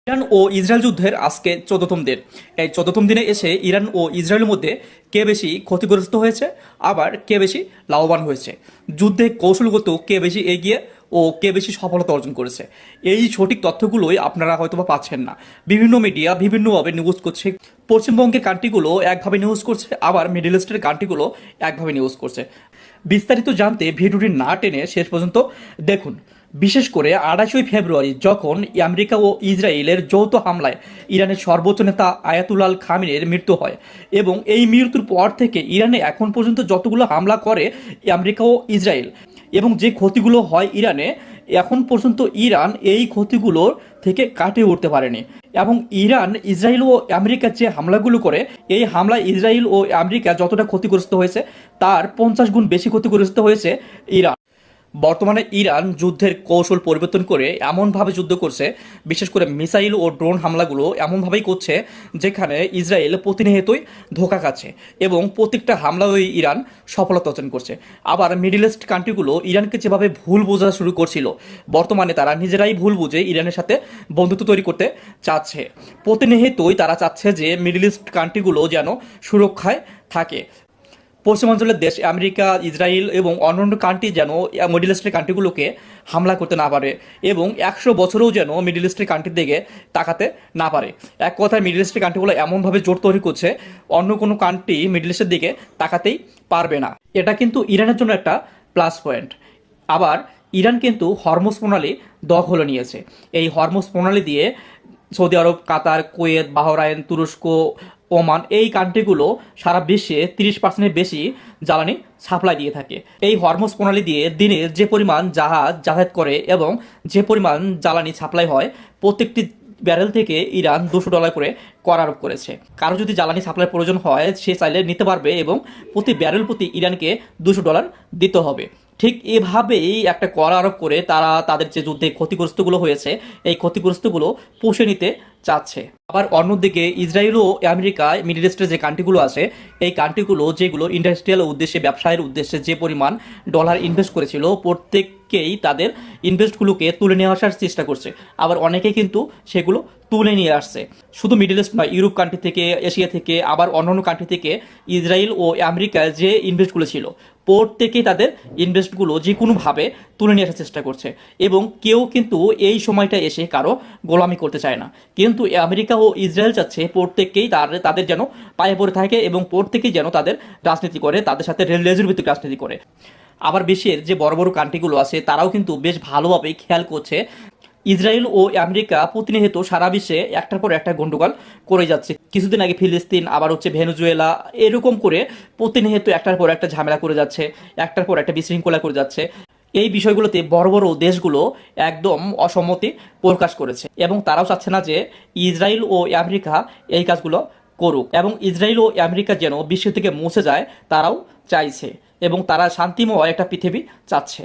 Iran ও Israel যুদ্ধের আজকে 14তম দিন। এই 14তম দিনে এসে ইরান ও ইসরায়েলের মধ্যে কে বেশি ক্ষতিগ্রস্ত হয়েছে, আবার কে বেশি লাভবান হয়েছে, যুদ্ধে কৌশলগত কে বেশি এগিয়ে ও কে বেশি সফলতা অর্জন করেছে, এই সঠিক তথ্যগুলোই আপনারা হয়তোবা পাচ্ছেন না। বিভিন্ন মিডিয়া বিভিন্নভাবে নিউজ করছে। পশ্চিমবঙ্গের কান্ট্রিগুলো একভাবে নিউজ করছে, আবার মিডল ইস্টের কান্ট্রিগুলো একভাবে নিউজ করছে। বিস্তারিত জানতে ভিডিওটি না টেনে শেষ পর্যন্ত দেখুন। বিশেষ করে 28 ফেব্রুয়ারি যখন আমেরিকা ও ইসরায়েলের যৌথ হামলায় ইরানের সর্বোচ্চ নেতা আয়াতুল্লাহ খামেনির মৃত্যু হয়, এবং এই মৃত্যুর পর থেকে ইরানে এখন পর্যন্ত যতগুলো হামলা করে আমেরিকা ও ইসরায়েল, এবং যে ক্ষতিগুলো হয় ইরানে, এখন পর্যন্ত ইরান এই ক্ষতিগুলোর থেকে কাটিয়ে উঠতে পারেনি। এবং ইরান ইসরায়েল ও আমেরিকার যে হামলাগুলো করে, এই হামলায় ইসরায়েল ও আমেরিকা যতটা ক্ষতিগ্রস্ত হয়েছে তার 50 গুণ বেশি ক্ষতিগ্রস্ত হয়েছে ইরান। বর্তমানে ইরান যুদ্ধের কৌশল পরিবর্তন করে এমনভাবে যুদ্ধ করছে, বিশেষ করে মিসাইল ও ড্রোন হামলাগুলো এমনভাবেই করছে যেখানে ইসরায়েল প্রতিনিয়তই ধোঁকা খাচ্ছে, এবং প্রত্যেকটা হামলায় ইরান সফলতা অর্জন করছে। আবার মিডল ইস্ট কান্ট্রিগুলো ইরানকে যেভাবে ভুল বোঝা শুরু করছিল, বর্তমানে তারা নিজেরাই ভুল বুঝে ইরানের সাথে বন্ধুত্ব তৈরি করতে চাচ্ছে। প্রতিনিয়তই তারা চাচ্ছে যে মিডল ইস্ট কান্ট্রিগুলো যেন সুরক্ষায় থাকে। পশ্চিমাঞ্চলের দেশ আমেরিকা, ইসরায়েল এবং অন্যান্য কান্ট্রি যেন মিডল ইস্টের কান্ট্রিগুলোকে হামলা করতে না পারে, এবং 100 বছরেও যেন মিডল ইস্টের কান্ট্রির দিকে তাকাতে না পারে। এক কথায় মিডল ইস্টের কান্ট্রিগুলো এমনভাবে জোট তৈরি করছে, অন্য কোনো কান্ট্রি মিডল ইস্টের দিকে তাকাতেই পারবে না। এটা কিন্তু ইরানের জন্য একটা প্লাস পয়েন্ট। আবার ইরান কিন্তু হরমুজ প্রণালী দখলে নিয়েছে। এই হরমুজ প্রণালী দিয়ে সৌদি আরব, কাতার, কুয়েত, বাহরাইন, তুরস্ক, ওমান, এই কান্ট্রিগুলো সারা বিশ্বে 30% বেশি জ্বালানি সাপ্লাই দিয়ে থাকে। এই হরমুজ প্রণালী দিয়ে দিনে যে পরিমাণ জাহাজ যাতায়াত করে এবং যে পরিমাণ জ্বালানি সাপ্লাই হয়, প্রত্যেকটি ব্যারেল থেকে ইরান $200 করে কর আরোপ করেছে। কারো যদি জ্বালানি সাপ্লাই প্রয়োজন হয়, সে চাইলে নিতে পারবে, এবং প্রতি ব্যারেল প্রতি ইরানকে $200 দিতে হবে। ঠিক এভাবেই একটা কর আরোপ করে তারা তাদের যে যুদ্ধে ক্ষতিগ্রস্তগুলো হয়েছে, এই ক্ষতিগ্রস্তগুলো পুষে নিতে চাচ্ছে। আবার অন্যদিকে ইসরায়েল ও আমেরিকা, মিডল ইস্টের যে কান্ট্রিগুলো আছে, এই কান্ট্রিগুলো যেগুলো ইন্ডাস্ট্রিয়াল উদ্দেশ্যে, ব্যবসায়ের উদ্দেশ্যে যে পরিমাণ ডলার ইনভেস্ট করেছিল, প্রত্যেককেই তাদের ইনভেস্টগুলোকে তুলে নিয়ে আসার চেষ্টা করছে। আবার অনেকেই কিন্তু সেগুলো তুলে নিয়ে আসছে। শুধু মিডল ইস্ট নয়, ইউরোপ কান্ট্রি থেকে, এশিয়া থেকে, আবার অন্যান্য কান্ট্রি থেকে ইসরায়েল ও আমেরিকার যে ইনভেস্টগুলো ছিল, প্রত্যেকেই তাদের ইনভেস্টগুলো যে কোনোভাবে তুলে নিয়ে আসার চেষ্টা করছে। এবং কেউ কিন্তু এই সময়টা এসে কারো গোলামি করতে চায় না, কিন্তু আমেরিকা ও ইসরায়েল চাচ্ছে প্রত্যেককেই তাদের যেন পায়ে পড়ে থাকে, এবং প্রত্যেকেই যেন তাদের রাজনীতি করে, তাদের সাথে লেজুর ভিত্তিক রাজনীতি করে। আবার বিশ্বের যে বড় বড় কান্ট্রিগুলো আছে, তারাও কিন্তু বেশ ভালোভাবেই খেয়াল করছে ইসরায়েল ও আমেরিকা প্রতিনিয়ত সারা বিশ্বে একটার পর একটা গন্ডগোল করে যাচ্ছে। কিছুদিন আগে ফিলিস্তিন, আবার হচ্ছে ভেনেজুয়েলা, এরকম করে প্রতিনিয়ত একটার পর একটা ঝামেলা করে যাচ্ছে, একটার পর একটা বিশৃঙ্খলা করে যাচ্ছে। এই বিষয়গুলোতে বড় বড় দেশগুলো একদম অসম্মতি প্রকাশ করেছে, এবং তারাও চাচ্ছে না যে ইসরায়েল ও আমেরিকা এই কাজগুলো করুক, এবং ইসরায়েল ও আমেরিকা যেন বিশ্ব থেকে মুছে যায়, তারাও চাইছে, এবং তারা শান্তিময় একটা পৃথিবী চাচ্ছে।